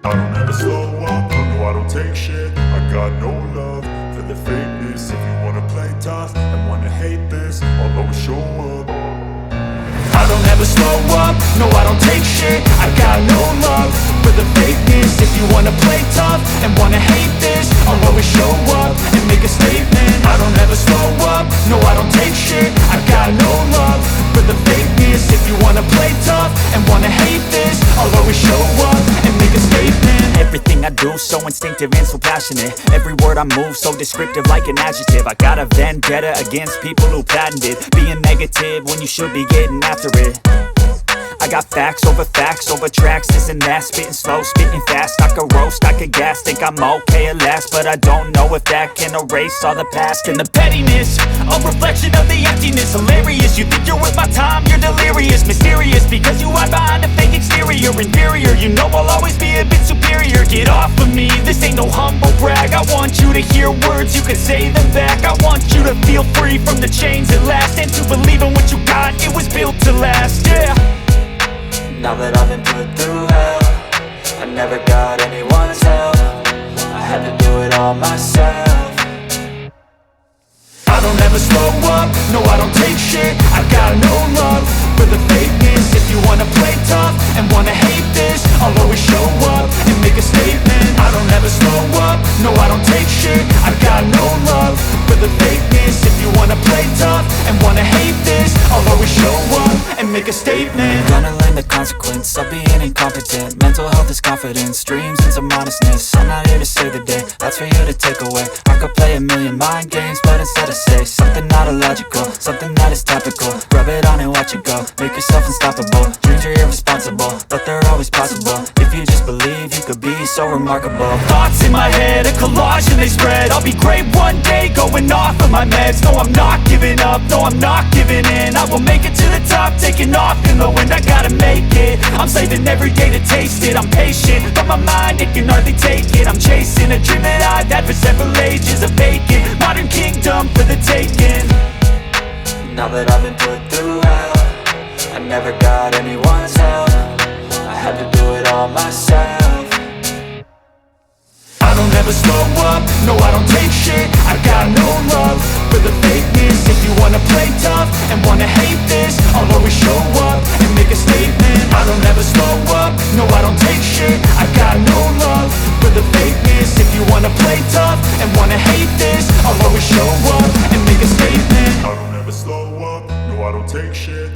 I don't ever slow up, no I don't take shit. I got no love for the fakeness. If you wanna play tough and wanna hate this, I'll always show up. I don't ever slow up, no I don't take shit. I got no love for the fakeness. If you wanna play tough and wanna hate this, I'll always show up and make a statement. I don't ever slow up, no I don't take shit. I got no love for the fakeness. If you wanna play tough and wanna hate this, I'll always show up and make a statement. Everything I do so instinctive and so passionate. Every word I move so descriptive like an adjective. I got a vendetta against people who patented being negative when you should be getting after it. I got facts over tracks, this and that. Spitting slow, spitting fast, I could roast, I could gas. Think I'm okay at last, but I don't know if that can erase all the past. And the pettiness, a reflection of the emptiness. Hilarious, you think you're worth my time, you're delirious. Mysterious, because you hide behind a fake exterior. Inferior, you know I'll always be a bit superior. Get off of me, this ain't no humble brag. I want you to hear words, you can say them back. I want you to feel free from the chains at last, and to believe in what you got, it was built to last, yeah. Now that I've been put through hell, I never got anyone's help. I had to do it all myself. I don't ever slow up, no I don't take shit. I got no love for the fakeness. If you wanna play tough and wanna hate this, I'll always show up and make a statement. I don't ever slow up, no I don't take shit. I got no love for the fakeness. If you wanna play tough and wanna hate this, I'll always show up and make a statement. Gonna learn the consequence of being incompetent. Mental health is confidence, dreams and some honestness. I'm not here to save the day, that's for you to take away. I could play a million mind games, but instead I say something not illogical, something that is topical. Rub it on and watch it go, make yourself unstoppable. Dreams are irresponsible, but they're always possible. If you just believe, you could be so remarkable. Thoughts in my head, a collage and they spread. I'll be great one day, going off of my meds. No, I'm not giving up, no, I'm not giving in. I will make it to the top, taking off in the wind. I gotta make it, I'm saving every day to taste it. I'm patient, but my mind, it can hardly take it. I'm chasing a dream that I've had for several ages. A vacant, modern kingdom for the taking. Now that I've been put through hell, I never got anyone's help. I had to do it all myself. I don't ever slow up, no I don't take shit. I got no love for the fakeness. If you wanna play tough and wanna hate this, I'll always show up and make a statement. I don't ever slow up, no I don't take shit. I got no love for the fakeness. If you wanna play tough and wanna hate this, I'll always show up and make a statement. I don't ever slow up, no I don't take shit.